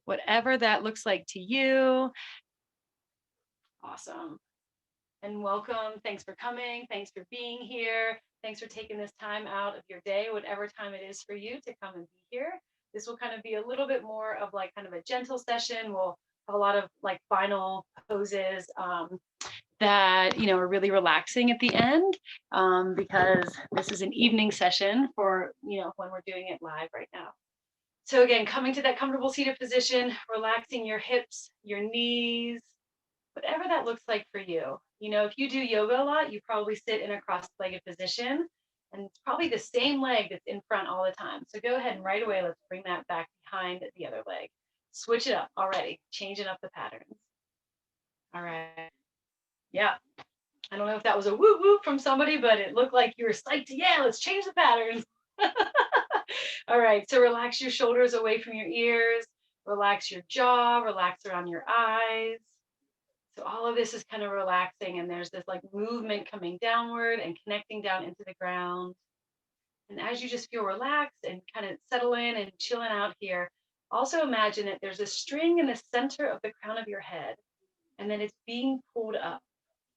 whatever that looks like to you. Awesome. And welcome. Thanks for coming. Thanks for being here. Thanks for taking this time out of your day, whatever time it is for you to come and be here. This will kind of be a little bit more of like kind of a gentle session. We'll have a lot of like final poses that are really relaxing at the end, because this is an evening session for when we're doing it live right now. So again, coming to that comfortable seated position, relaxing your hips, your knees, whatever that looks like for you. If you do yoga a lot, you probably sit in a cross-legged position, and it's probably the same leg that's in front all the time. So go ahead and right away, let's bring that back behind the other leg. Switch it up already, changing up the patterns. All right. Yeah. I don't know if that was a whoop whoop from somebody, but it looked like you were psyched. Yeah, let's change the patterns. All right. So relax your shoulders away from your ears, relax your jaw, relax around your eyes. So all of this is kind of relaxing, and there's this like movement coming downward and connecting down into the ground. And as you just feel relaxed and kind of settle in and chilling out here, also imagine that there's a string in the center of the crown of your head, and then it's being pulled up,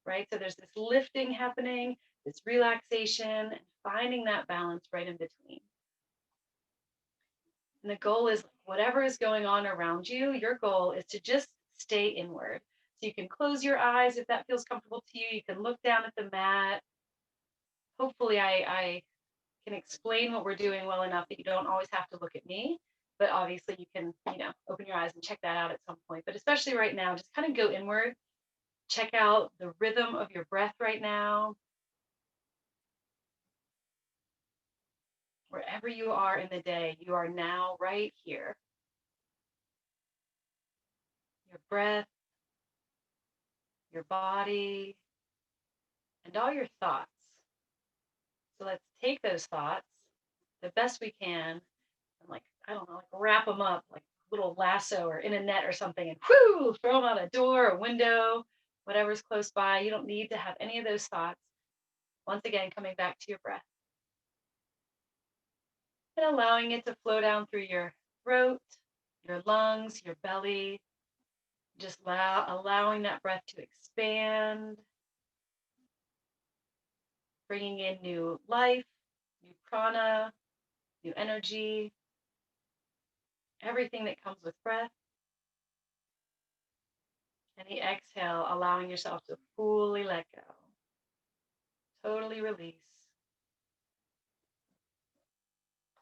right? So there's this lifting happening, this relaxation, and finding that balance right in between. And the goal is whatever is going on around you, your goal is to just stay inward. So you can close your eyes if that feels comfortable to you. You can look down at the mat. Hopefully, I can explain what we're doing well enough that you don't always have to look at me. But obviously, you can, open your eyes and check that out at some point. But especially right now, just kind of go inward. Check out the rhythm of your breath right now. Wherever you are in the day, you are now right here. Your breath, your body, and all your thoughts. So let's take those thoughts the best we can and I don't know, like wrap them up like a little lasso or in a net or something and whoo, throw them out a door, a window, whatever's close by. You don't need to have any of those thoughts. Once again, coming back to your breath and allowing it to flow down through your throat, your lungs, your belly. Just allowing that breath to expand, bringing in new life, new prana, new energy, everything that comes with breath. And the exhale, allowing yourself to fully let go, totally release.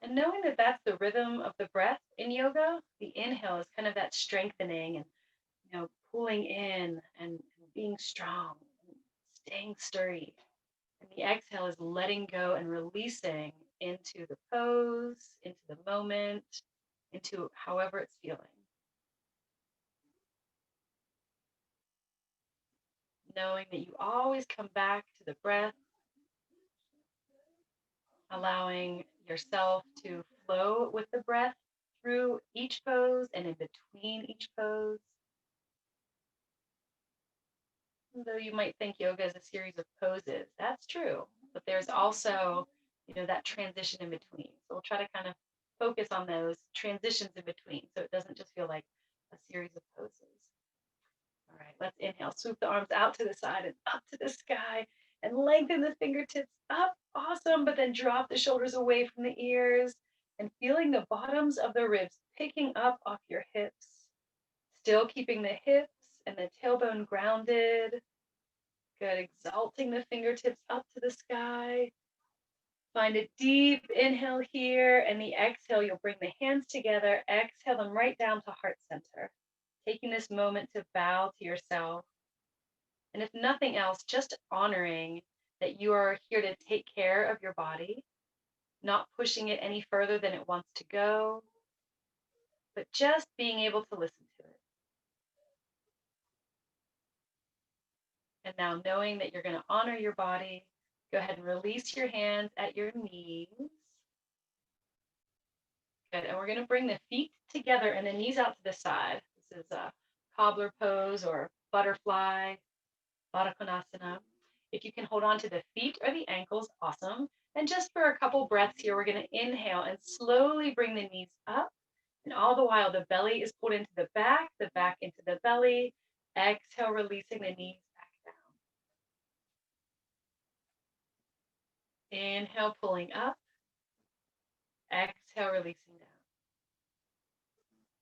And knowing that that's the rhythm of the breath in yoga, the inhale is kind of that strengthening and, pulling in and being strong, and staying sturdy. And the exhale is letting go and releasing into the pose, into the moment, into however it's feeling. Knowing that you always come back to the breath, allowing yourself to flow with the breath through each pose and in between each pose. Though you might think yoga is a series of poses, that's true, but there's also, that transition in between. So we'll try to kind of focus on those transitions in between so it doesn't just feel like a series of poses. All right, let's inhale, swoop the arms out to the side and up to the sky and lengthen the fingertips up. Awesome, but then drop the shoulders away from the ears and feeling the bottoms of the ribs picking up off your hips. Still keeping the hips and the tailbone grounded. Good, exalting the fingertips up to the sky. Find a deep inhale here, and the exhale, you'll bring the hands together, exhale them right down to heart center. Taking this moment to bow to yourself. And if nothing else, just honoring that you are here to take care of your body, not pushing it any further than it wants to go, but just being able to listen to it. And now knowing that you're going to honor your body, go ahead and release your hands at your knees. Good. And we're going to bring the feet together and the knees out to the side. This is a cobbler pose or butterfly, Baddha Konasana. If you can hold on to the feet or the ankles, awesome. And just for a couple breaths here, we're going to inhale and slowly bring the knees up And all the while, the belly is pulled into the back into the belly. Exhale, releasing the knees back down. Inhale, pulling up. Exhale, releasing down.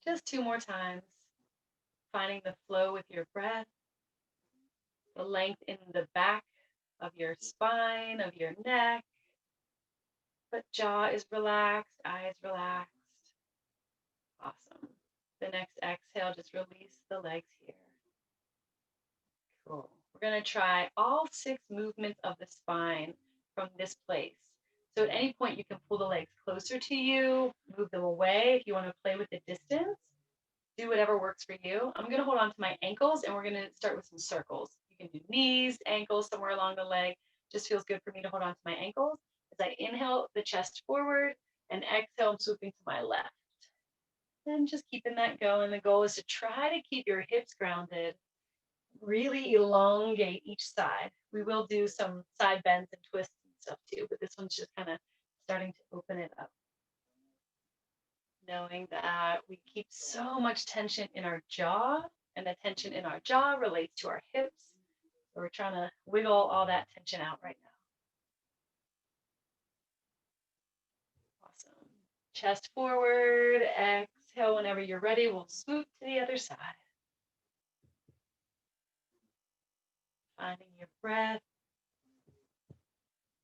Just 2 more times. Finding the flow with your breath, the length in the back of your spine, of your neck. But jaw is relaxed, eyes relaxed. Awesome. The next exhale, just release the legs here. Cool. We're going to try all 6 movements of the spine from this place. So at any point, you can pull the legs closer to you, move them away if you want to play with the distance. Do whatever works for you. I'm going to hold on to my ankles, and we're going to start with some circles. You can do knees, ankles, somewhere along the leg. Just feels good for me to hold on to my ankles. As I inhale, the chest forward, and exhale, I'm swooping to my left. And just keeping that going. The goal is to try to keep your hips grounded. Really elongate each side. We will do some side bends and twists and stuff too, but this one's just kind of starting to open it up. Knowing that we keep so much tension in our jaw, and the tension in our jaw relates to our hips. So we're trying to wiggle all that tension out right now. Awesome. Chest forward, exhale whenever you're ready. We'll swoop to the other side. Finding your breath.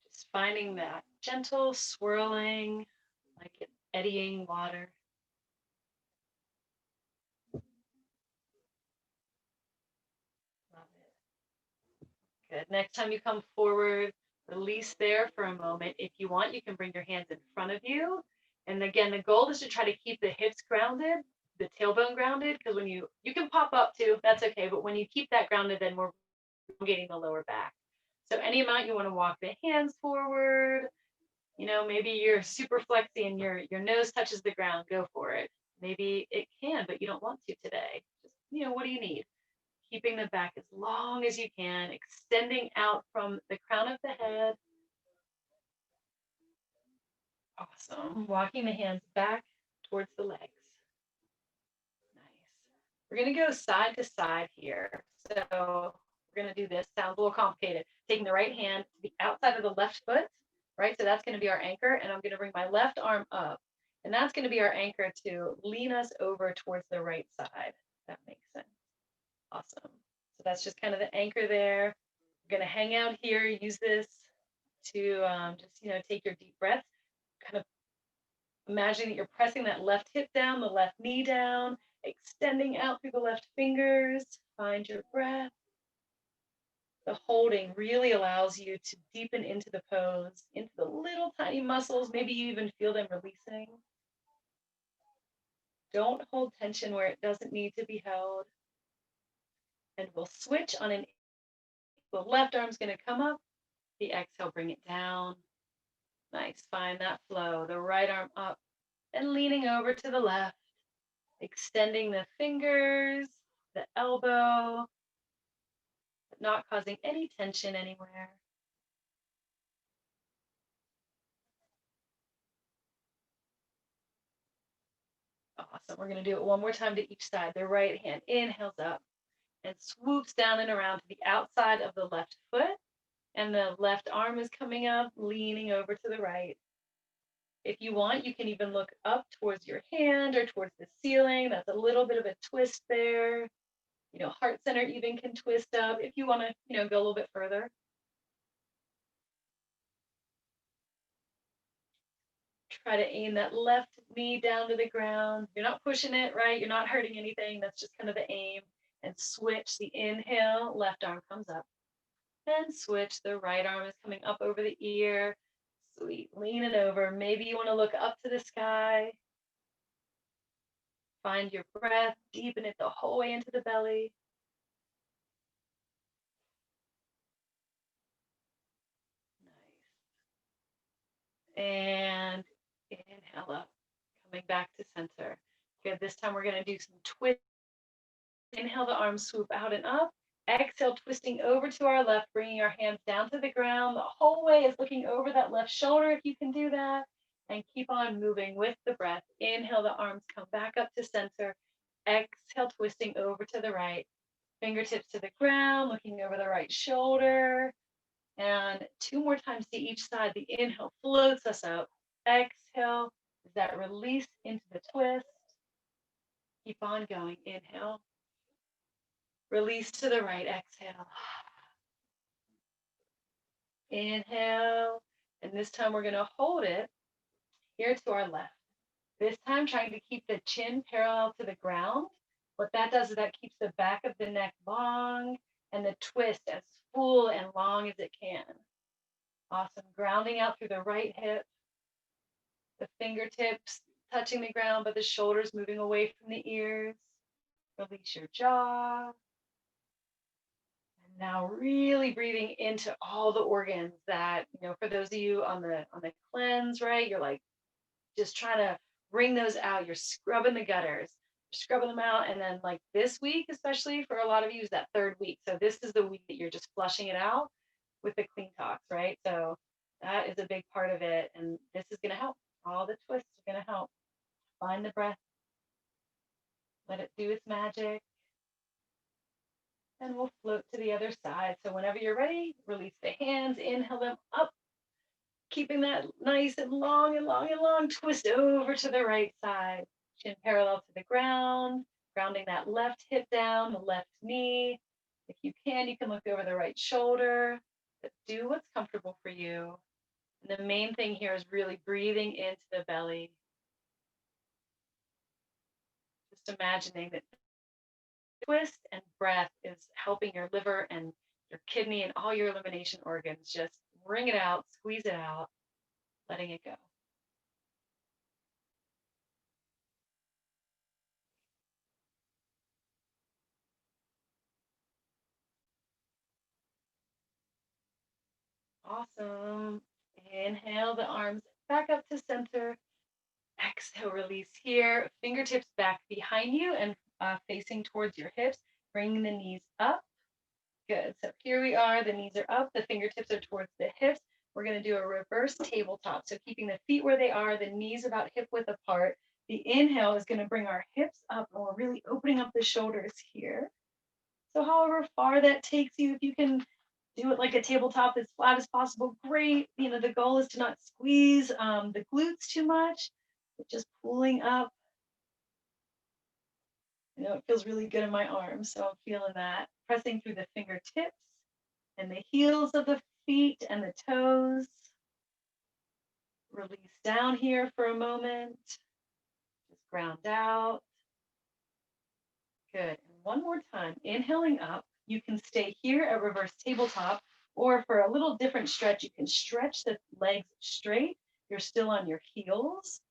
Just finding that gentle swirling, like eddying water. Love it. Good. Next time you come forward, release there for a moment. If you want, you can bring your hands in front of you. And again, the goal is to try to keep the hips grounded, the tailbone grounded, because when you can pop up too, that's okay. But when you keep that grounded, then we're elongating the lower back. So any amount you want to walk the hands forward, maybe you're super flexy and your nose touches the ground, go for it. Maybe it can, but you don't want to today. Just, what do you need? Keeping the back as long as you can, extending out from the crown of the head. Awesome. Walking the hands back towards the legs. Nice. We're going to go side to side here. So we're going to do this. Sounds a little complicated. Taking the right hand to the outside of the left foot, right? So that's going to be our anchor. And I'm going to bring my left arm up. And that's going to be our anchor to lean us over towards the right side. That makes sense. Awesome. So that's just kind of the anchor there. We're going to hang out here. Use this to just, take your deep breaths. Kind of imagine that you're pressing that left hip down, the left knee down, extending out through the left fingers. Find your breath. The holding really allows you to deepen into the pose, into the little tiny muscles. Maybe you even feel them releasing. Don't hold tension where it doesn't need to be held. And we'll switch on an. The left arm's going to come up. The exhale, bring it down. Nice. Find that flow. The right arm up and leaning over to the left. Extending the fingers, the elbow, but not causing any tension anywhere. Awesome. We're going to do it one more time to each side. The right hand inhales up and swoops down and around to the outside of the left foot. And the left arm is coming up, leaning over to the right. If you want, you can even look up towards your hand or towards the ceiling. That's a little bit of a twist there. Heart center even can twist up if you want to, go a little bit further. Try to aim that left knee down to the ground. You're not pushing it, right? You're not hurting anything. That's just kind of the aim. And switch the inhale, left arm comes up. And switch, the right arm is coming up over the ear. Sweet, lean it over. Maybe you want to look up to the sky. Find your breath, deepen it the whole way into the belly. Nice. And inhale up, coming back to center. Good, this time we're going to do some twist. Inhale, the arms swoop out and up. Exhale, twisting over to our left, bringing our hands down to the ground. The whole way is looking over that left shoulder if you can do that. and keep on moving with the breath. Inhale, the arms come back up to center. Exhale, twisting over to the right. Fingertips to the ground, looking over the right shoulder. And two more times to each side. The inhale floats us up. Exhale is that release into the twist. Keep on going. Inhale. Release to the right. Exhale. Inhale. And this time we're going to hold it here to our left. This time trying to keep the chin parallel to the ground. What that does is that keeps the back of the neck long and the twist as full and long as it can. Awesome. Grounding out through the right hip. The fingertips touching the ground, but the shoulders moving away from the ears. Release your jaw. And now really breathing into all the organs that, for those of you on the cleanse, right? You're like just trying to bring those out. You're scrubbing the gutters, you're scrubbing them out. And then like this week, especially for a lot of you, is that third week. So this is the week that you're just flushing it out with the clean talks, right? So that is a big part of it. And this is going to help. All the twists are going to help. Find the breath. Let it do its magic. And we'll float to the other side. So whenever you're ready, release the hands, inhale them up, keeping that nice and long and long and long. Twist over to the right side. Chin parallel to the ground, grounding that left hip down, the left knee. If you can look over the right shoulder, but do what's comfortable for you. And the main thing here is really breathing into the belly. Just imagining that twist and breath is helping your liver and your kidney and all your elimination organs just wring it out, squeeze it out, letting it go. Awesome. Inhale the arms back up to center. Exhale, release here. Fingertips back behind you and facing towards your hips. Bring the knees up. Good. So here we are. The knees are up. The fingertips are towards the hips. We're going to do a reverse tabletop. So keeping the feet where they are, the knees about hip width apart. The inhale is going to bring our hips up, and we're really opening up the shoulders here. So however far that takes you, if you can do it like a tabletop as flat as possible, great. The goal is to not squeeze the glutes too much, but just pulling up. It feels really good in my arms, so I'm feeling that. Pressing through the fingertips and the heels of the feet and the toes. Release down here for a moment. Just ground out. Good. And one more time, inhaling up. You can stay here at reverse tabletop, or for a little different stretch, you can stretch the legs straight. You're still on your heels.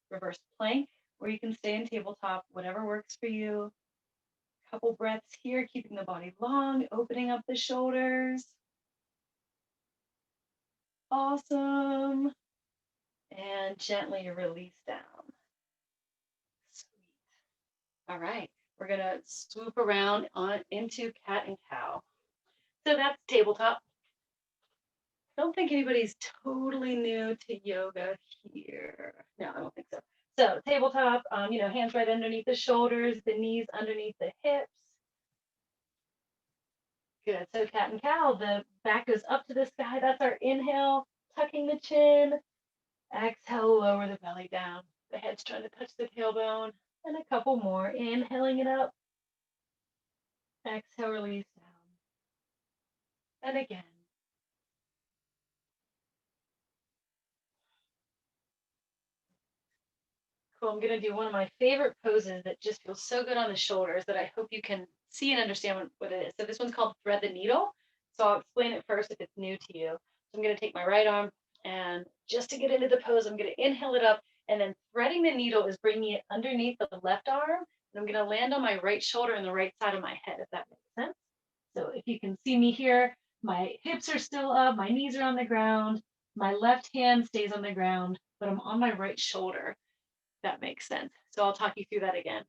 Reverse plank, or you can stay in tabletop, whatever works for you. Couple breaths here, keeping the body long, opening up the shoulders. Awesome. And gently release down. Sweet. All right. We're going to swoop around into cat and cow. So that's tabletop. I don't think anybody's totally new to yoga here. No, I don't think so. So tabletop, hands right underneath the shoulders, the knees underneath the hips. Good. So cat and cow, the back goes up to the sky. That's our inhale, tucking the chin. Exhale, lower the belly down. The head's trying to touch the tailbone. And a couple more. Inhaling it up. Exhale, release down. And again. Cool. I'm going to do one of my favorite poses that just feels so good on the shoulders that I hope you can see and understand what it is. So this one's called Thread the Needle. So I'll explain it first if it's new to you. So I'm going to take my right arm, and just to get into the pose, I'm going to inhale it up, and then threading the needle is bringing it underneath the left arm. And I'm going to land on my right shoulder and the right side of my head, if that makes sense. So if you can see me here, my hips are still up, my knees are on the ground, my left hand stays on the ground, but I'm on my right shoulder. That makes sense. So I'll talk you through that again.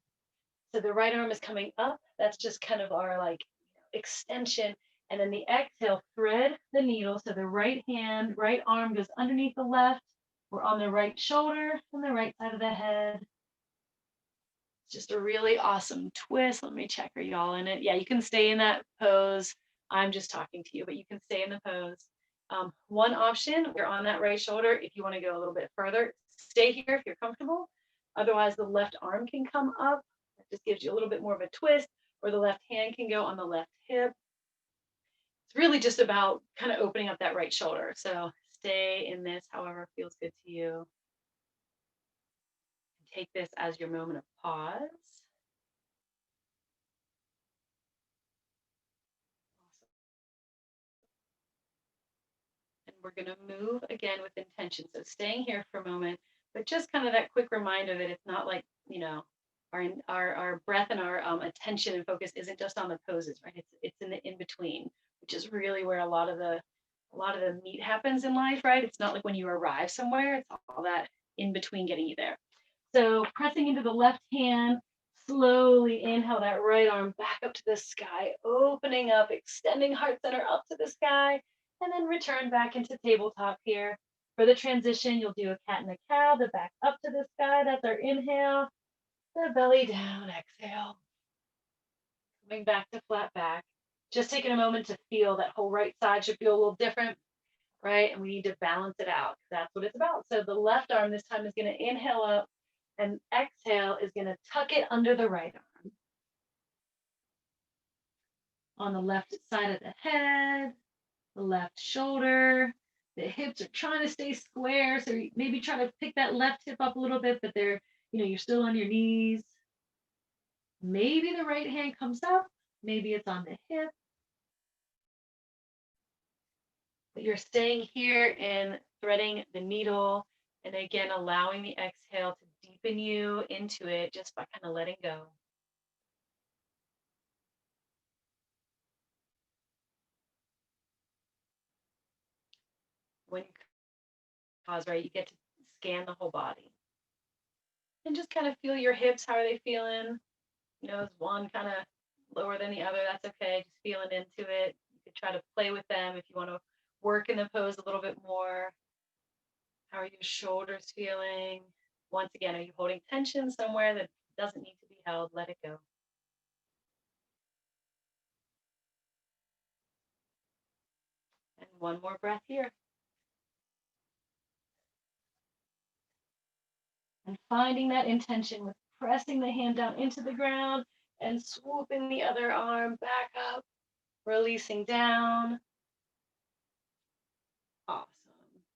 So the right arm is coming up. That's just kind of our extension. And then the exhale, thread the needle. So the right arm goes underneath the left. We're on the right shoulder and the right side of the head. Just a really awesome twist. Let me check, are y'all in it? Yeah, you can stay in that pose. I'm just talking to you, but you can stay in the pose. One option, you're on that right shoulder. If you want to go a little bit further, stay here if you're comfortable. Otherwise, the left arm can come up. It just gives you a little bit more of a twist, or the left hand can go on the left hip. It's really just about kind of opening up that right shoulder. So stay in this however feels good to you. Take this as your moment of pause. And we're going to move again with intention. So staying here for a moment, but just kind of that quick reminder that it's not like, our breath and our attention and focus isn't just on the poses, right? It's in the in between, which is really where a lot of the meat happens in life, right? It's not like when you arrive somewhere, it's all that in between getting you there. So pressing into the left hand, slowly inhale that right arm back up to the sky, opening up, extending heart center up to the sky, and then return back into tabletop here. For the transition, you'll do a cat and a cow, the back up to the sky. That's our inhale, the belly down, exhale. Coming back to flat back. Just taking a moment to feel that whole right side should feel a little different, right? And we need to balance it out. That's what it's about. So the left arm this time is going to inhale up, and exhale is going to tuck it under the right arm. On the left side of the head, the left shoulder, the hips are trying to stay square. So maybe try to pick that left hip up a little bit, but you're still on your knees. Maybe the right hand comes up, maybe it's on the hip. But you're staying here and threading the needle, and again, allowing the exhale to deepen you into it just by kind of letting go. When you pause, right, you get to scan the whole body and just kind of feel your hips. How are they feeling? Is one kind of lower than the other? That's okay. Just feeling into it. You could try to play with them if you want to work in the pose a little bit more. How are your shoulders feeling? Once again, are you holding tension somewhere that doesn't need to be held? Let it go. And one more breath here. And finding that intention with pressing the hand down into the ground and swooping the other arm back up, releasing down. Awesome.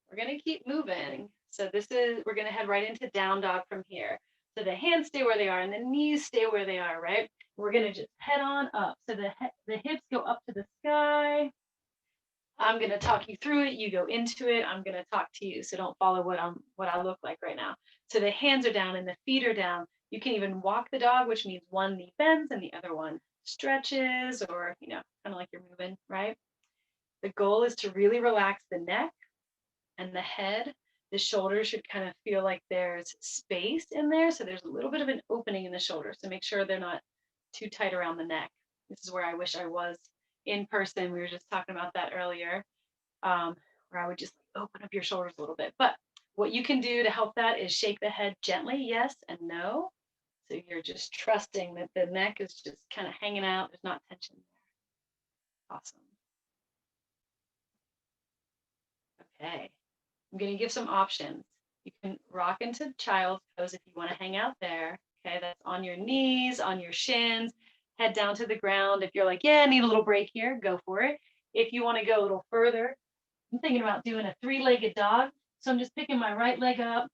We're going to keep moving. So we're going to head right into down dog from here. So the hands stay where they are and the knees stay where they are, right? We're going to just head on up. So the hips go up to the sky. I'm going to talk you through it. You go into it. I'm going to talk to you. So don't follow what I look like right now. So the hands are down and the feet are down. You can even walk the dog, which means one knee bends and the other one stretches, or, kind of like you're moving, right? The goal is to really relax the neck and the head. The shoulders should kind of feel like there's space in there. So there's a little bit of an opening in the shoulders. So make sure they're not too tight around the neck. This is where I wish I was in person. We were just talking about that earlier, where I would just open up your shoulders a little bit. But what you can do to help that is shake the head gently, yes and no. So you're just trusting that the neck is just kind of hanging out. There's not tension there. Awesome. Okay. I'm going to give some options. You can rock into child's pose if you want to hang out there. Okay, that's on your knees, on your shins, head down to the ground. If you're like, yeah, I need a little break here, go for it. If you want to go a little further, I'm thinking about doing a three-legged dog. So I'm just picking my right leg up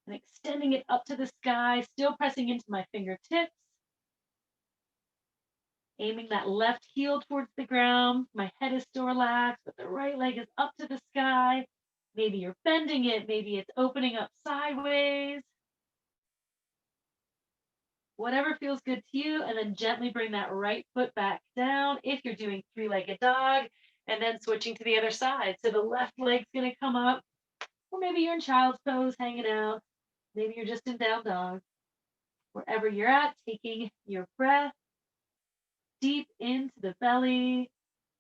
and extending it up to the sky, still pressing into my fingertips. Aiming that left heel towards the ground. My head is still relaxed, but the right leg is up to the sky. Maybe you're bending it. Maybe it's opening up sideways. Whatever feels good to you. And then gently bring that right foot back down if you're doing three-legged dog. And then switching to the other side. So the left leg's going to come up. Or maybe you're in child's pose hanging out. Maybe you're just in down dog. Wherever you're at, taking your breath deep into the belly,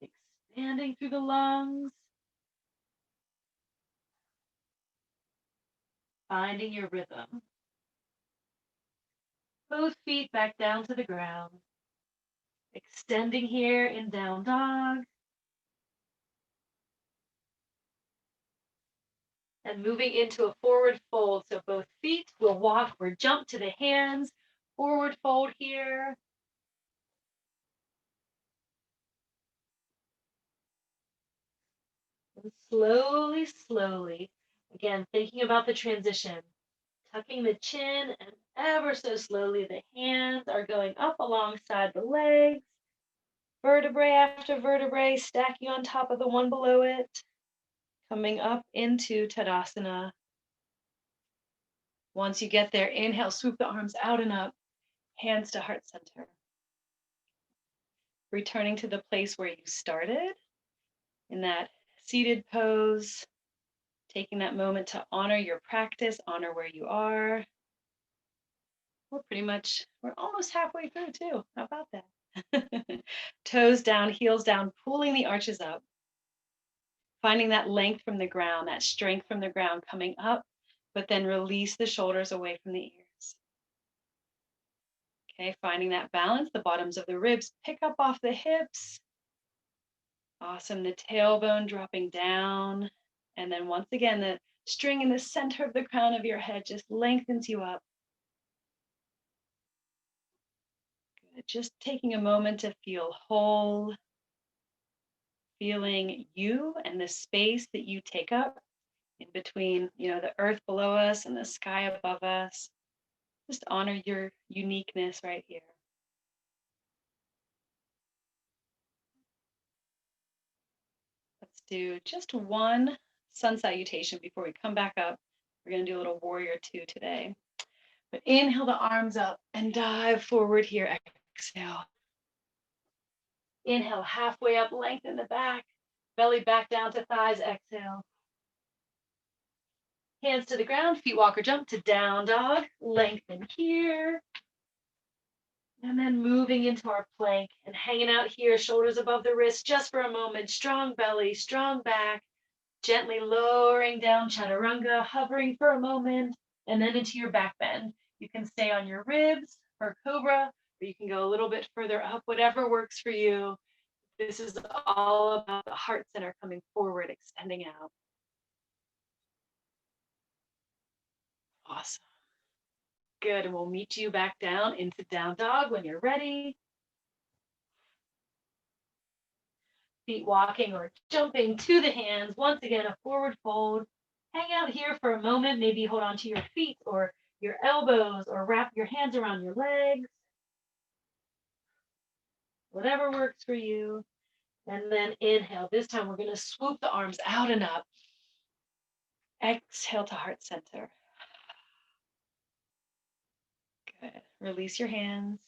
expanding through the lungs. Finding your rhythm. Both feet back down to the ground. Extending here in down dog. And moving into a forward fold. So both feet will walk or jump to the hands. Forward fold here. And slowly, slowly, again, thinking about the transition, tucking the chin, and ever so slowly the hands are going up alongside the legs, vertebrae after vertebrae, stacking on top of the one below it, coming up into Tadasana. Once you get there, inhale, swoop the arms out and up, hands to heart center. Returning to the place where you started in that seated pose, taking that moment to honor your practice, honor where you are. We're almost halfway through too. How about that? Toes down, heels down, pulling the arches up. Finding that length from the ground, that strength from the ground coming up, but then release the shoulders away from the ears. Okay, finding that balance, the bottoms of the ribs pick up off the hips. Awesome, the tailbone dropping down. And then once again, the string in the center of the crown of your head just lengthens you up. Good. Just taking a moment to feel whole, feeling you and the space that you take up in between, the earth below us and the sky above us. Just honor your uniqueness right here. Let's do just one sun salutation before we come back up. We're going to do a little warrior two today. But inhale the arms up and dive forward here. Exhale. Inhale, halfway up, lengthen the back. Belly back down to thighs. Exhale. Hands to the ground, feet walk or jump to down dog. Lengthen here. And then moving into our plank and hanging out here, shoulders above the wrist just for a moment. Strong belly, strong back. Gently lowering down chaturanga, hovering for a moment, and then into your back bend. You can stay on your ribs for cobra, or you can go a little bit further up, whatever works for you. This is all about the heart center coming forward, extending out. Awesome. Good, and we'll meet you back down into down dog when you're ready. Feet walking or jumping to the hands. Once again, a forward fold. Hang out here for a moment, maybe hold on to your feet or your elbows or wrap your hands around your legs. Whatever works for you. And then inhale. This time we're going to swoop the arms out and up. Exhale to heart center. Good. Release your hands.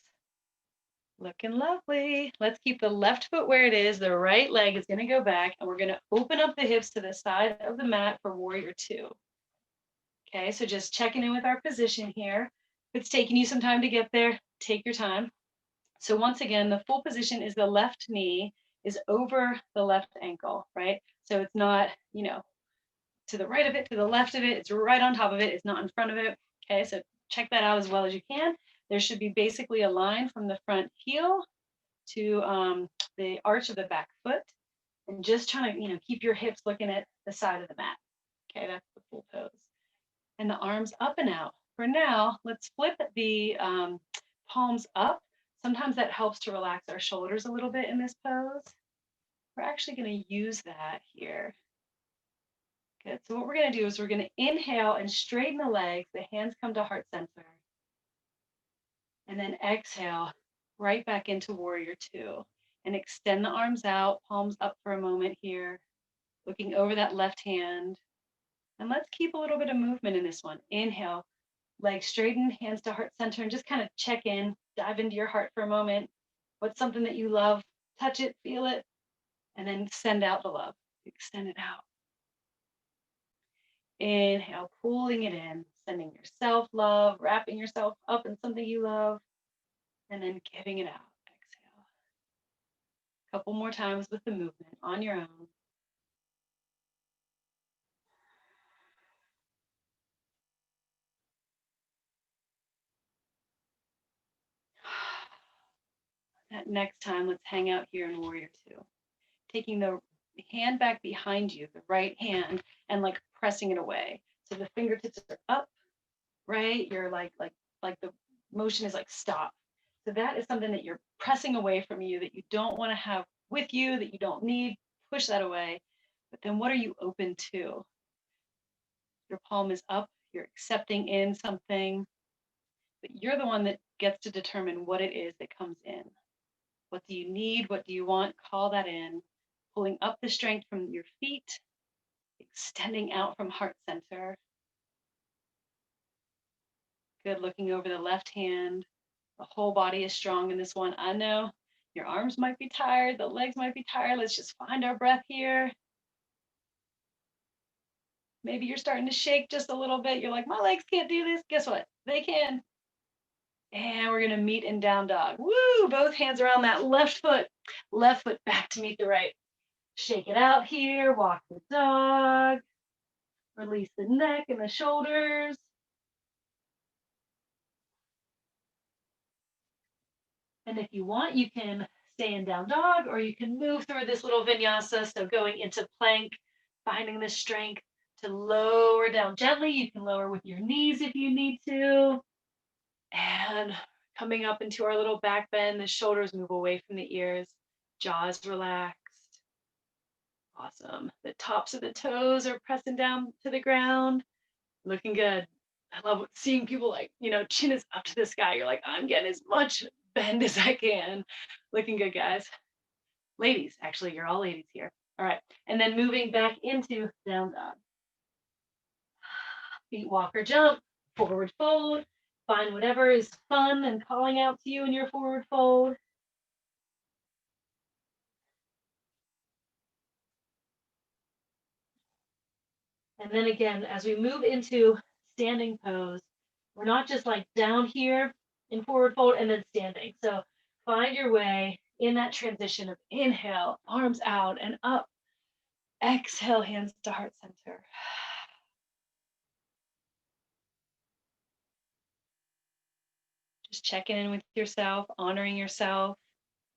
Looking lovely. Let's keep the left foot where it is. The right leg is going to go back, and we're going to open up the hips to the side of the mat for warrior two. Okay, so just checking in with our position here. If it's taking you some time to get there, take your time. So once again, the full position is the left knee is over the left ankle, right? So it's not, to the right of it, to the left of it, it's right on top of it, it's not in front of it. Okay, so check that out as well as you can. There should be basically a line from the front heel to the arch of the back foot, and just trying to, keep your hips looking at the side of the mat. Okay, that's the full pose. And the arms up and out. For now, let's flip the palms up. Sometimes that helps to relax our shoulders a little bit in this pose. We're actually going to use that here. Good. So what we're going to do is we're going to inhale and straighten the legs. The hands come to heart center. And then exhale right back into warrior two. And extend the arms out, palms up for a moment here. Looking over that left hand. And let's keep a little bit of movement in this one. Inhale, legs straighten, hands to heart center, and just kind of check in, dive into your heart for a moment. What's something that you love? Touch it, feel it, and then send out the love. Extend it out. Inhale, pulling it in, sending yourself love, wrapping yourself up in something you love, and then giving it out. Exhale. A couple more times with the movement on your own. next time, let's hang out here in Warrior Two. Taking the hand back behind you, the right hand, and like pressing it away. So the fingertips are up, right? You're like the motion is like stop. So that is something that you're pressing away from you that you don't want to have with you, that you don't need. Push that away. But then what are you open to? Your palm is up, you're accepting in something, but you're the one that gets to determine what it is that comes in. What do you need? What do you want? Call that in. Pulling up the strength from your feet, extending out from heart center. Good. Looking over the left hand. The whole body is strong in this one. I know your arms might be tired, the legs might be tired. Let's just find our breath here. Maybe you're starting to shake just a little bit. You're like, my legs can't do this. Guess what? They can. And we're going to meet in down dog. Woo! Both hands around that left foot back to meet the right. Shake it out here. Walk the dog. Release the neck and the shoulders. And if you want, you can stay in down dog, or you can move through this little vinyasa. So going into plank, finding the strength to lower down gently. You can lower with your knees if you need to. And coming up into our little back bend, the shoulders move away from the ears, jaws relaxed. Awesome. The tops of the toes are pressing down to the ground. Looking good. I love seeing people like, chin is up to the sky. You're like, I'm getting as much bend as I can. Looking good, guys. Ladies, actually, you're all ladies here. All right. And then moving back into down dog. Feet walk or jump, forward fold. Find whatever is fun and calling out to you in your forward fold. And then again, as we move into standing pose, we're not just like down here in forward fold and then standing. So find your way in that transition of inhale, arms out and up. Exhale, hands to heart center. Just checking in with yourself, honoring yourself.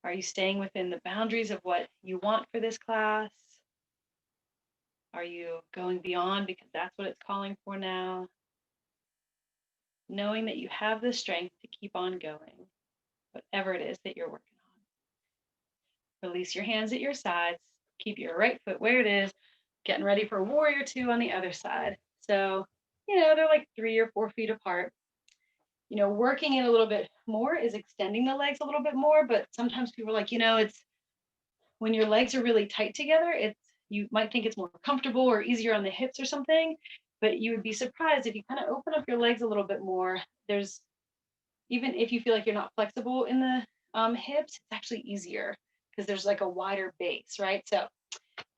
Are you staying within the boundaries of what you want for this class? Are you going beyond because that's what it's calling for now? Knowing that you have the strength to keep on going, whatever it is that you're working on. Release your hands at your sides. Keep your right foot where it is. Getting ready for Warrior Two on the other side. So, they're like 3 or 4 feet apart. Working it a little bit more is extending the legs a little bit more, but sometimes people are like, it's when your legs are really tight together, you might think it's more comfortable or easier on the hips or something, but you would be surprised if you kind of open up your legs a little bit more. Even if you feel like you're not flexible in the hips, it's actually easier because there's like a wider base, right? So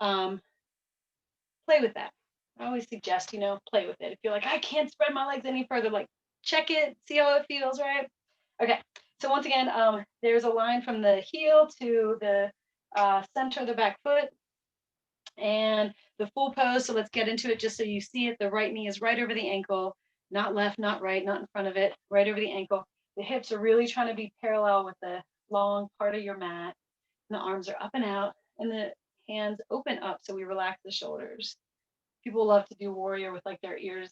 play with that. I always suggest, play with it. If you're like, I can't spread my legs any further, like check it, see how it feels, right? Okay, so once again, there's a line from the heel to the center of the back foot and the full pose. So let's get into it just so you see it. The right knee is right over the ankle, not left, not right, not in front of it, right over the ankle. The hips are really trying to be parallel with the long part of your mat. And the arms are up and out and the hands open up. So we relax the shoulders. People love to do warrior with like their ears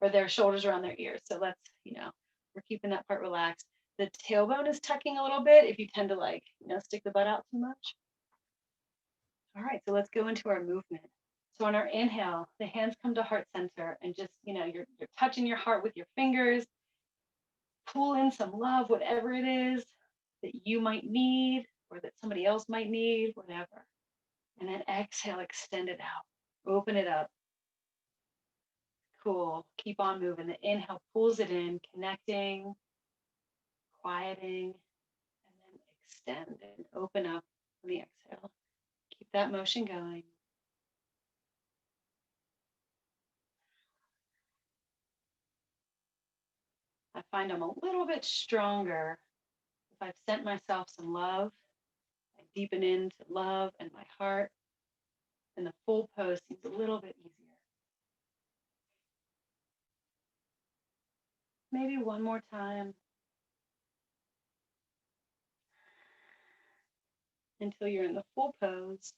or their shoulders around their ears. So let's, we're keeping that part relaxed. The tailbone is tucking a little bit if you tend to like, stick the butt out too much. All right, so let's go into our movement. So on our inhale, the hands come to heart center and just, you're touching your heart with your fingers. Pull in some love, whatever it is that you might need or that somebody else might need, whatever. And then exhale, extend it out, open it up. Cool. Keep on moving. The inhale pulls it in, connecting, quieting, and then extend and open up on the exhale. Keep that motion going. I find I'm a little bit stronger if I've sent myself some love. I deepen into love and my heart, and the full pose seems a little bit easier. Maybe one more time. until you're in the full pose.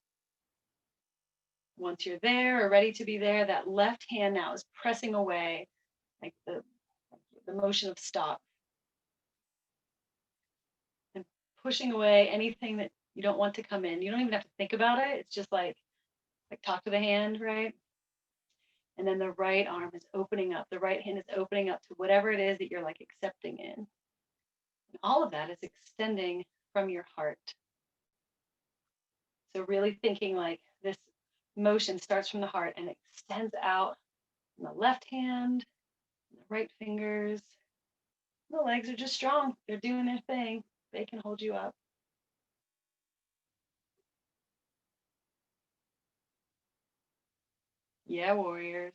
Once you're there or ready to be there, that left hand now is pressing away, like the motion of stop, and pushing away anything that you don't want to come in. You don't even have to think about it. It's just like talk to the hand, right? And then the right arm is opening up. The right hand is opening up to whatever it is that you're like accepting in. And all of that is extending from your heart. So really thinking like this motion starts from the heart and extends out in the left hand, the right fingers. The legs are just strong. They're doing their thing. They can hold you up. Yeah, warriors.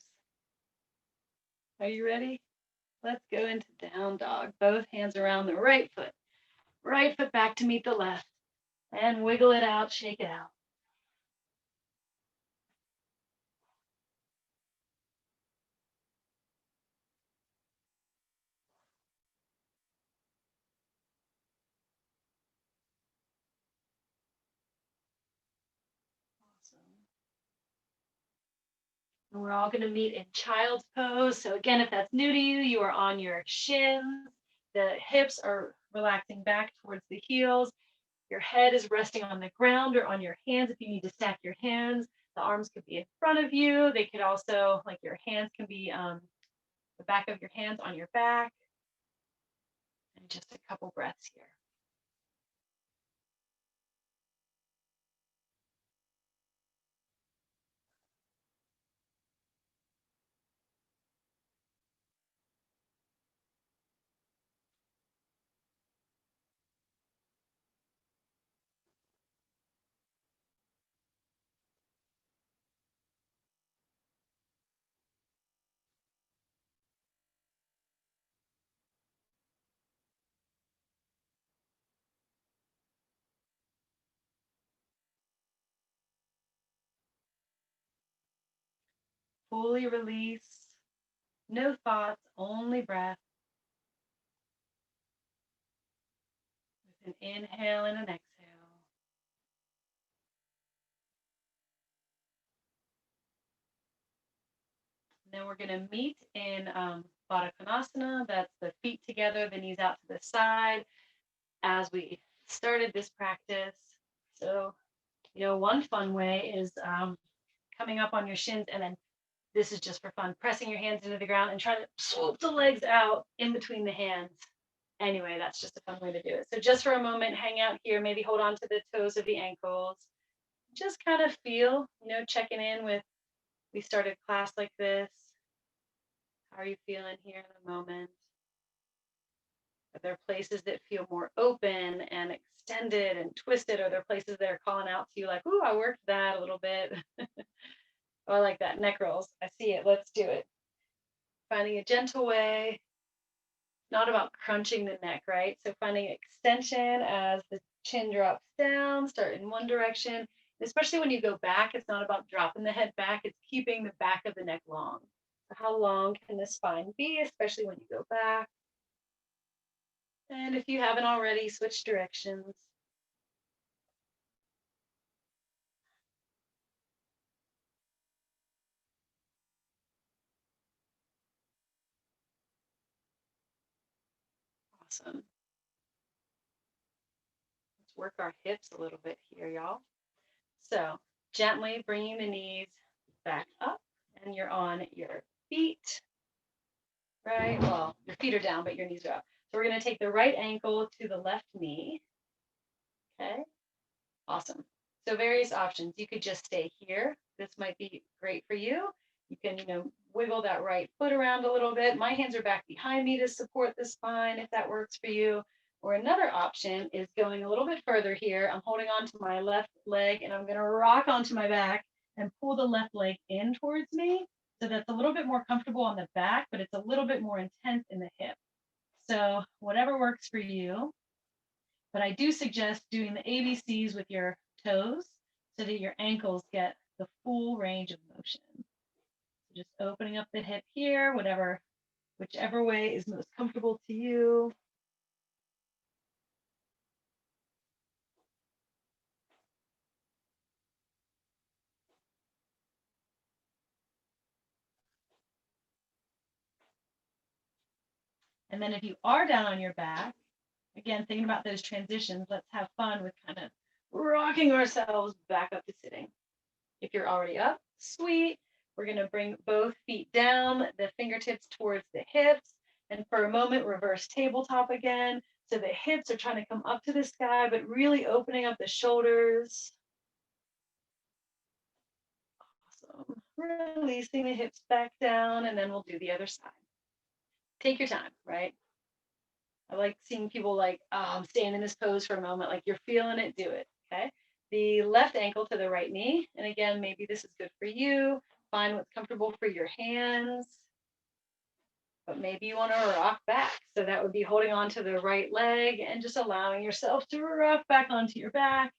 Are you ready? Let's go into down dog. Both hands around the right foot. Right foot back to meet the left. And wiggle it out, shake it out. Awesome. And we're all going to meet in child's pose. So again, if that's new to you, you are on your shins. The hips are relaxing back towards the heels. Your head is resting on the ground or on your hands if you need to stack your hands. The arms could be in front of you. They could also, like your hands can be the back of your hands on your back. And just a couple breaths here. Fully release. No thoughts, only breath. With an inhale and an exhale. And then we're going to meet in Baddha Konasana. That's the feet together, the knees out to the side as we started this practice. So, one fun way is coming up on your shins, and then this is just for fun, pressing your hands into the ground and trying to swoop the legs out in between the hands. Anyway, that's just a fun way to do it. So just for a moment, hang out here, maybe hold on to the toes of the ankles. Just kind of feel, checking in with, we started class like this. How are you feeling here in the moment? Are there places that feel more open and extended and twisted? Are there places that are calling out to you like, ooh, I worked that a little bit? Oh, I like that. Neck rolls. I see it. Let's do it. Finding a gentle way. Not about crunching the neck, right? So finding extension as the chin drops down, start in one direction. Especially when you go back, it's not about dropping the head back, it's keeping the back of the neck long. So how long can the spine be, especially when you go back? And if you haven't already, switch directions. Awesome. Let's work our hips a little bit here, y'all. So gently bringing the knees back up, and you're on your feet, right? Well, your feet are down, but your knees are up. So we're going to take the right ankle to the left knee. Okay. Awesome. So various options. You could just stay here. This might be great for you. You can, wiggle that right foot around a little bit. My hands are back behind me to support the spine if that works for you. Or another option is going a little bit further here. I'm holding on to my left leg and I'm going to rock onto my back and pull the left leg in towards me. So that's a little bit more comfortable on the back, but it's a little bit more intense in the hip. So whatever works for you. But I do suggest doing the ABCs with your toes so that your ankles get the full range of motion. So just opening up the hip here, whichever way is most comfortable to you. And then if you are down on your back, again, thinking about those transitions, let's have fun with kind of rocking ourselves back up to sitting. If you're already up, sweet. We're going to bring both feet down, the fingertips towards the hips. And for a moment, reverse tabletop again. So the hips are trying to come up to the sky, but really opening up the shoulders. Awesome. Releasing the hips back down, and then we'll do the other side. Take your time, right? I like seeing people like, oh, I'm staying in this pose for a moment. Like you're feeling it, do it. Okay. The left ankle to the right knee. And again, maybe this is good for you. Find what's comfortable for your hands. But maybe you want to rock back. So that would be holding on to the right leg and just allowing yourself to rock back onto your back.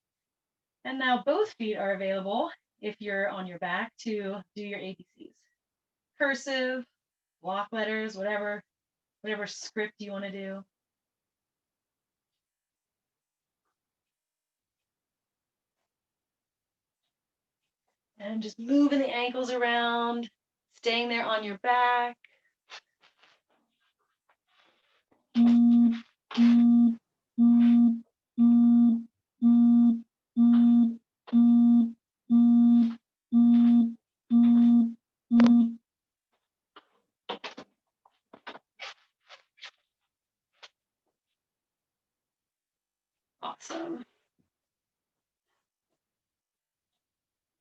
And now both feet are available if you're on your back to do your ABCs. Cursive, block letters, whatever script you want to do. And just moving the ankles around, staying there on your back. Awesome.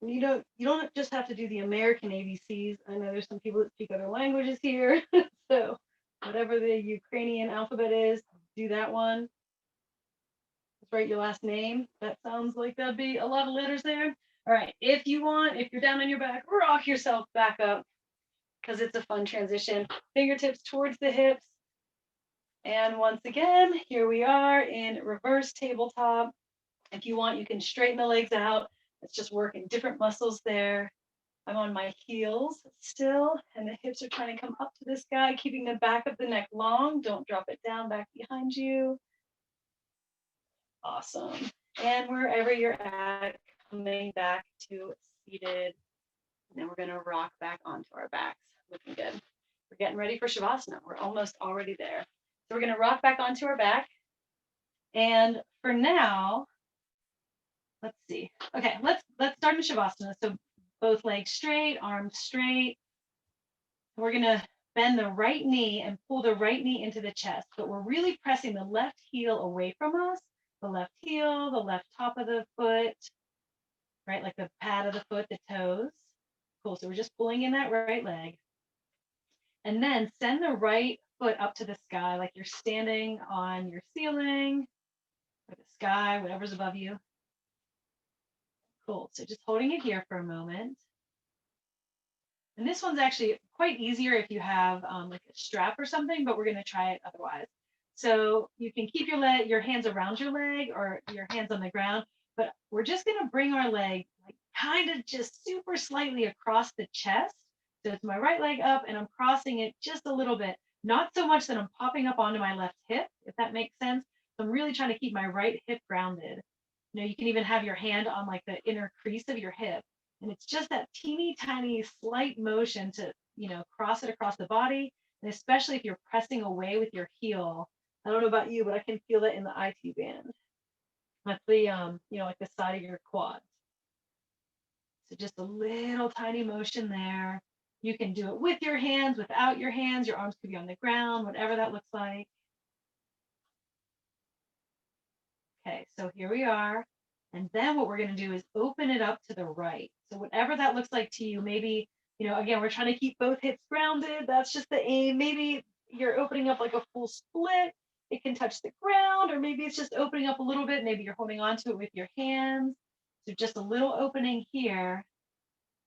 You don't just have to do the American ABCs. I know there's some people that speak other languages here. So whatever the Ukrainian alphabet is, do that one. Let's write your last name. That sounds like that'd be a lot of letters there. All right. If you're down on your back, rock yourself back up because it's a fun transition. Fingertips towards the hips. And once again, here we are in reverse tabletop. If you want, you can straighten the legs out. It's just working different muscles there. I'm on my heels still, and the hips are trying to come up to the sky, keeping the back of the neck long. Don't drop it down back behind you. Awesome. And wherever you're at, coming back to seated. And then we're going to rock back onto our backs. Looking good. We're getting ready for Shavasana. We're almost already there. So we're going to rock back onto our back. And for now, let's see. Okay, let's start in Shavasana. So both legs straight, arms straight. We're going to bend the right knee and pull the right knee into the chest, but we're really pressing the left heel away from us, the left heel, the left top of the foot, right? Like the pad of the foot, the toes. Cool. So we're just pulling in that right leg. And then send the right foot up to the sky, like you're standing on your ceiling or the sky, whatever's above you. Cool. So just holding it here for a moment. And this one's actually quite easier if you have like a strap or something, but we're going to try it otherwise. So you can keep your hands around your leg or your hands on the ground, but we're just going to bring our leg like kind of just super slightly across the chest. So it's my right leg up and I'm crossing it just a little bit, not so much that I'm popping up onto my left hip, if that makes sense. So I'm really trying to keep my right hip grounded. You can even have your hand on like the inner crease of your hip. And it's just that teeny tiny slight motion to, cross it across the body. And especially if you're pressing away with your heel. I don't know about you, but I can feel that in the IT band. That's the, like the side of your quads. So just a little tiny motion there. You can do it with your hands, without your hands. Your arms could be on the ground, whatever that looks like. Okay, so here we are. And then what we're going to do is open it up to the right. So whatever that looks like to you, maybe, again, we're trying to keep both hips grounded. That's just the aim. Maybe you're opening up like a full split. It can touch the ground, or maybe it's just opening up a little bit. Maybe you're holding on to it with your hands. So just a little opening here.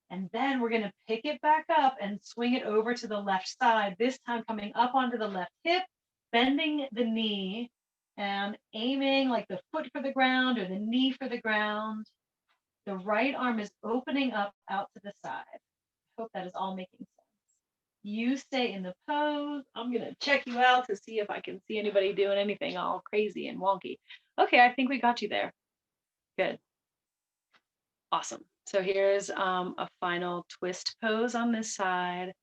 And then we're going to pick it back up and swing it over to the left side, this time coming up onto the left hip, bending the knee and aiming like the foot for the ground or the knee for the ground. The right arm is opening up out to the side. I hope that is all making sense. You stay in the pose. I'm going to check you out to see if I can see anybody doing anything all crazy and wonky. Okay, I think we got you there. Good. Awesome. So here's a final twist pose on this side.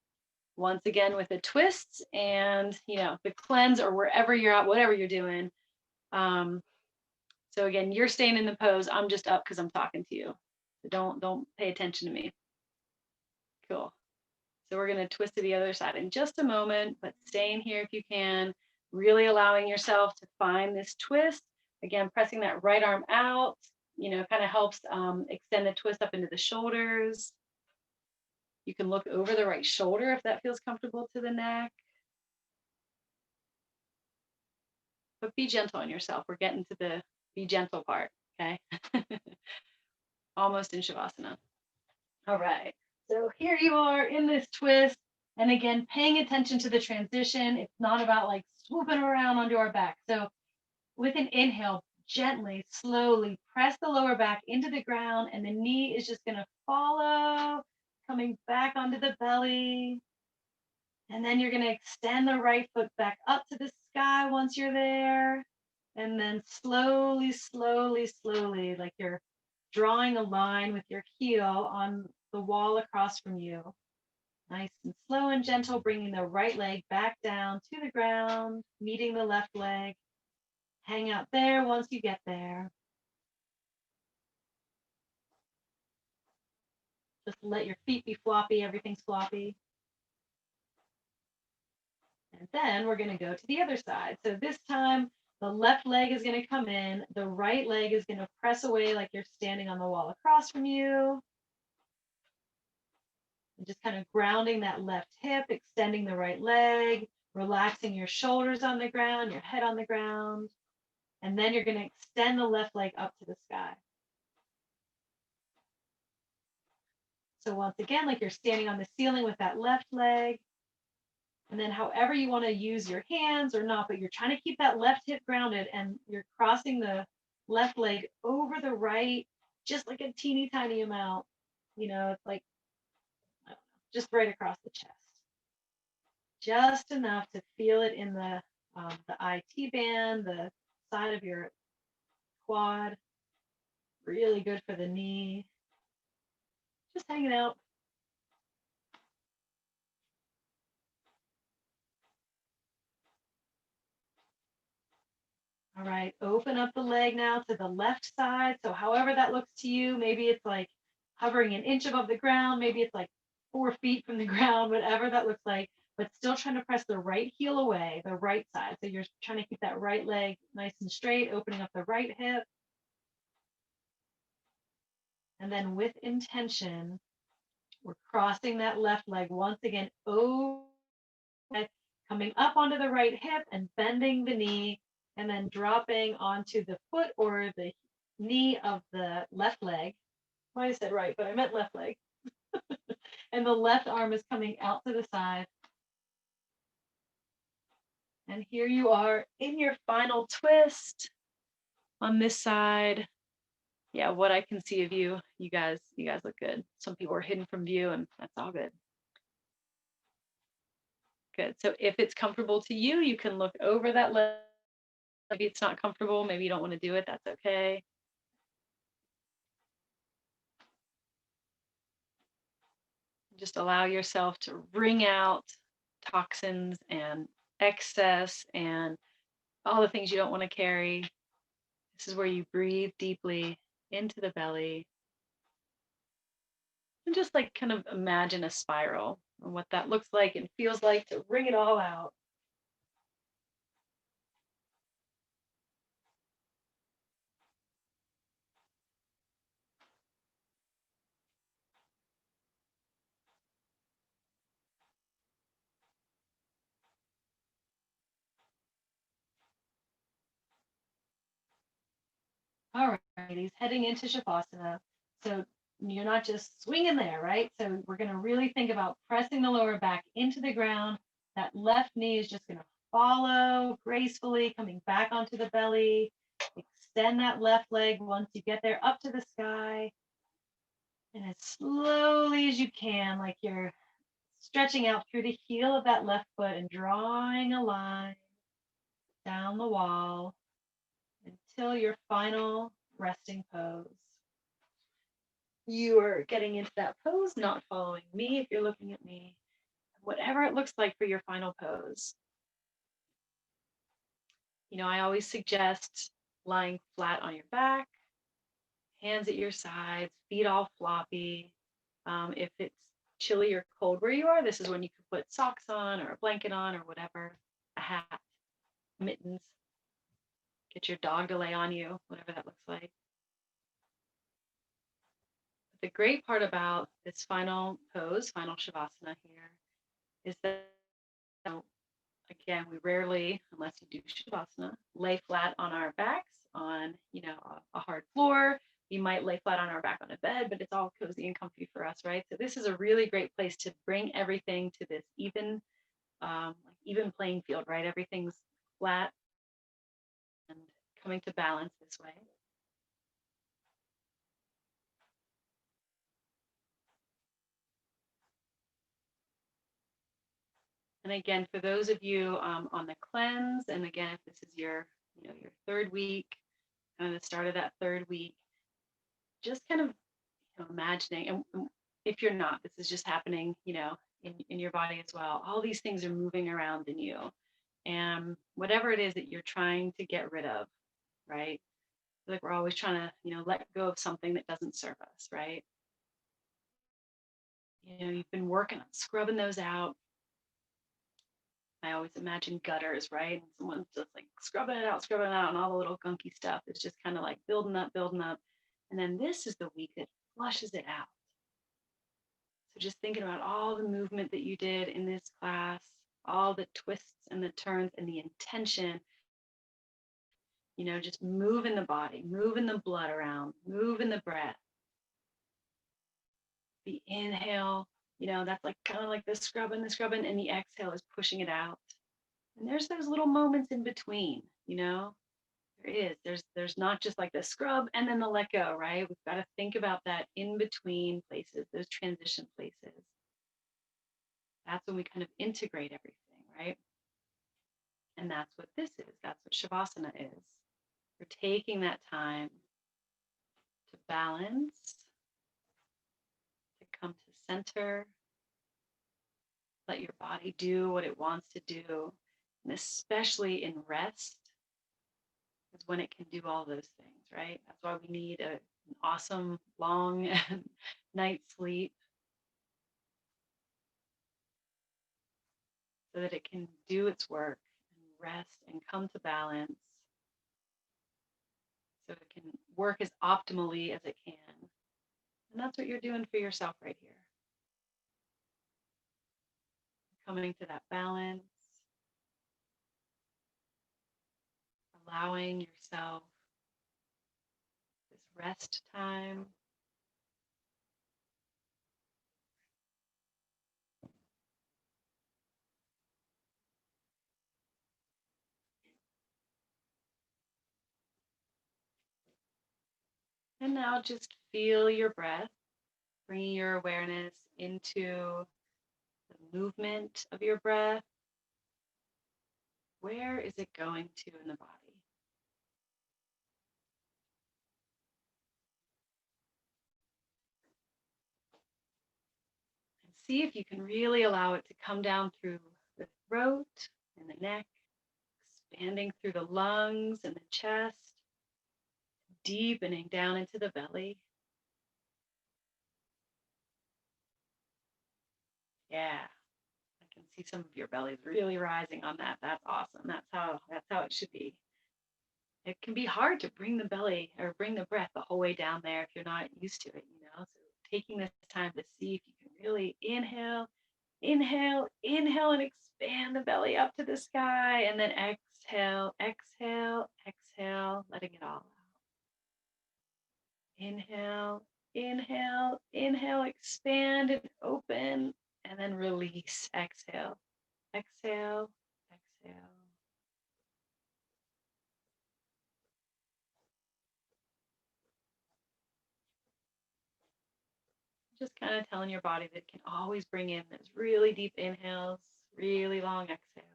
once again with the twists and, the cleanse or wherever you're at, whatever you're doing. Um, so again, you're staying in the pose. I'm just up because I'm talking to you. So don't pay attention to me. Cool. So we're going to twist to the other side in just a moment, but staying here if you can, really allowing yourself to find this twist. Again, pressing that right arm out, kind of helps extend the twist up into the shoulders. You can look over the right shoulder if that feels comfortable to the neck. But be gentle on yourself. We're getting to the be gentle part, okay? Almost in Shavasana. All right. So here you are in this twist. And again, paying attention to the transition. It's not about like swooping around onto our back. So with an inhale, gently, slowly press the lower back into the ground, and the knee is just going to follow, coming back onto the belly. And then you're going to extend the right foot back up to the sky once you're there. And then slowly, slowly, slowly, like you're drawing a line with your heel on the wall across from you. Nice and slow and gentle, bringing the right leg back down to the ground, meeting the left leg. Hang out there once you get there. Just let your feet be floppy, everything's floppy. And then we're going to go to the other side. So this time, the left leg is going to come in, the right leg is going to press away like you're standing on the wall across from you. And just kind of grounding that left hip, extending the right leg, relaxing your shoulders on the ground, your head on the ground. And then you're going to extend the left leg up to the sky. So once again, like you're standing on the ceiling with that left leg. And then however you want to use your hands or not, but you're trying to keep that left hip grounded and you're crossing the left leg over the right, just like a teeny tiny amount. It's like, I don't know, just right across the chest. Just enough to feel it in the IT band, the side of your quad. Really good for the knee. Just hanging out. All right, open up the leg now to the left side. So however that looks to you, maybe it's like hovering an inch above the ground, maybe it's like 4 feet from the ground, whatever that looks like, but still trying to press the right heel away, the right side. So you're trying to keep that right leg nice and straight, opening up the right hip. And then with intention, we're crossing that left leg once again, over, coming up onto the right hip and bending the knee, and then dropping onto the foot or the knee of the left leg. Well, I said right, but I meant left leg. And the left arm is coming out to the side. And here you are in your final twist on this side. Yeah, what I can see of you, you guys look good. Some people are hidden from view, and that's all good. Good. So if it's comfortable to you, you can look over that leg. Maybe it's not comfortable. Maybe you don't want to do it. That's okay. Just allow yourself to wring out toxins and excess and all the things you don't want to carry. This is where you breathe deeply into the belly. And just like kind of imagine a spiral and what that looks like and feels like to wring it all out. All right, ladies, heading into Shavasana. So you're not just swinging there, right? So we're going to really think about pressing the lower back into the ground. That left knee is just going to follow gracefully, coming back onto the belly. Extend that left leg once you get there up to the sky. And as slowly as you can, like you're stretching out through the heel of that left foot and drawing a line down the wall until your final resting pose. You are getting into that pose, not following me if you're looking at me. whatever it looks like for your final pose. I always suggest lying flat on your back, hands at your sides, feet all floppy. If it's chilly or cold where you are, this is when you can put socks on or a blanket on or whatever, a hat, mittens, get your dog to lay on you, whatever that looks like. But the great part about this final pose, final Shavasana here, is that, again, we rarely, unless you do Shavasana, lay flat on our backs on, a hard floor. We might lay flat on our back on a bed, but it's all cozy and comfy for us, right? So this is a really great place to bring everything to this even playing field, right? Everything's flat and coming to balance this way. And again, for those of you on the cleanse, and again, if this is your third week, kind of the start of that third week, just kind of imagining, and if you're not, this is just happening, in your body as well. All these things are moving around in you, and whatever it is that you're trying to get rid of, right? Like we're always trying to, let go of something that doesn't serve us, right? You've been working on scrubbing those out. I always imagine gutters, right? And someone's just like scrubbing it out, and all the little gunky stuff is just kind of like building up. And then this is the week that flushes it out. So just thinking about all the movement that you did in this class, all the twists and the turns and the intention, just moving the body, moving the blood around, moving the breath. The inhale, that's like kind of like the scrubbing, and the exhale is pushing it out. And there's those little moments in between, there's not just like the scrub and then the let go, right? We've got to think about that in between places, those transition places. That's when we kind of integrate everything, right? And that's what this is. That's what Shavasana is. We're taking that time to balance, to come to center, let your body do what it wants to do. And especially in rest is when it can do all those things, right? That's why we need an awesome long night's sleep so that it can do its work and rest and come to balance so it can work as optimally as it can. And that's what you're doing for yourself right here. Coming to that balance, allowing yourself this rest time. And now just feel your breath, bringing your awareness into the movement of your breath. Where is it going to in the body? And see if you can really allow it to come down through the throat and the neck, expanding through the lungs and the chest, deepening down into the belly. Yeah, I can see some of your bellies really rising on that. That's awesome. That's how it should be. It can be hard to bring the belly or bring the breath the whole way down there if you're not used to it, So taking this time to see if you can really inhale, and expand the belly up to the sky, and then exhale, letting it all out. Inhale, expand and open, and then release, exhale. Just kind of telling your body that it can always bring in those really deep inhales, really long exhales.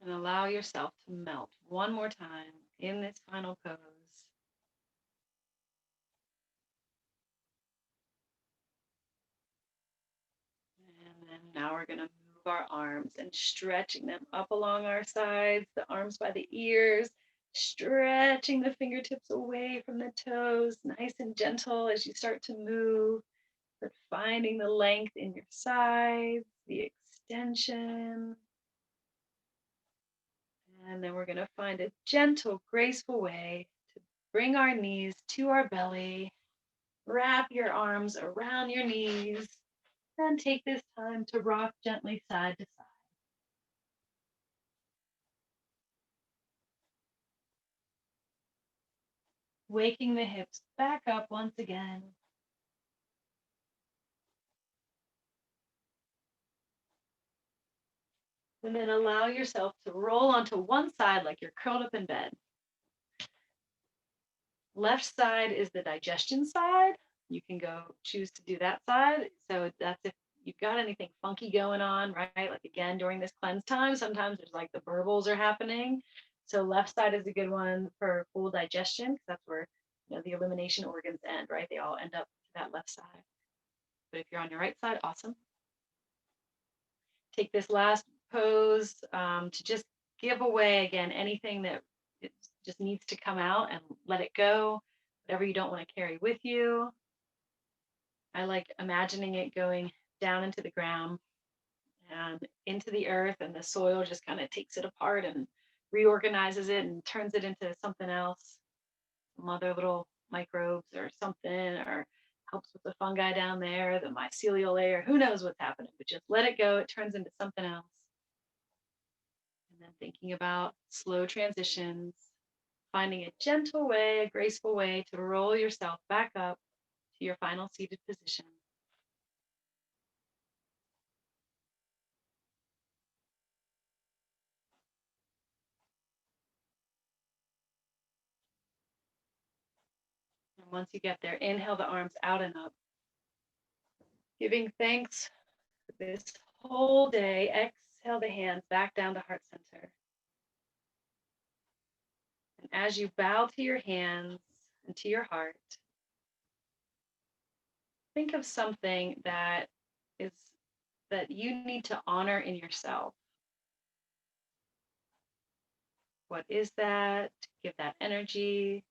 And allow yourself to melt one more time in this final pose. And then now we're going to move our arms and stretching them up along our sides, the arms by the ears, stretching the fingertips away from the toes, nice and gentle as you start to move, but finding the length in your sides, the extension. And then we're going to find a gentle, graceful way to bring our knees to our belly. Wrap your arms around your knees and take this time to rock gently side to side. Waking the hips back up once again. And then allow yourself to roll onto one side like you're curled up in bed. Left side is the digestion side. You can go choose to do that side. So that's if you've got anything funky going on, right? Like again, during this cleanse time, sometimes there's like the burbles are happening. So left side is a good one for full digestion because that's where the elimination organs end, right? They all end up to that left side. But if you're on your right side, awesome. Take this last pose to just give away again anything that just needs to come out and let it go, whatever you don't want to carry with you. I like imagining it going down into the ground and into the earth, and the soil just kind of takes it apart and reorganizes it and turns it into something else, some other little microbes or something, or helps with the fungi down there, the mycelial layer. Who knows what's happening, but just let it go. It turns into something else. And then thinking about slow transitions, finding a gentle way, a graceful way to roll yourself back up to your final seated position. And once you get there, inhale the arms out and up, giving thanks for this whole day. Exhale the hands back down to heart center. And as you bow to your hands and to your heart, think of something that you need to honor in yourself. What is that? Give that energy.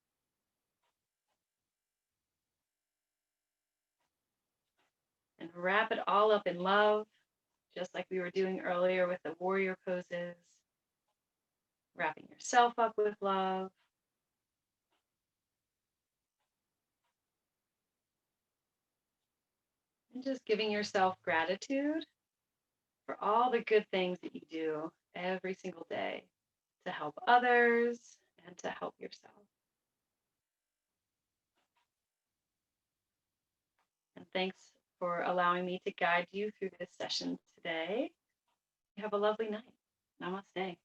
And wrap it all up in love, just like we were doing earlier with the warrior poses. Wrapping yourself up with love. And just giving yourself gratitude for all the good things that you do every single day to help others and to help yourself. And thanks for allowing me to guide you through this session today. Have a lovely night. Namaste.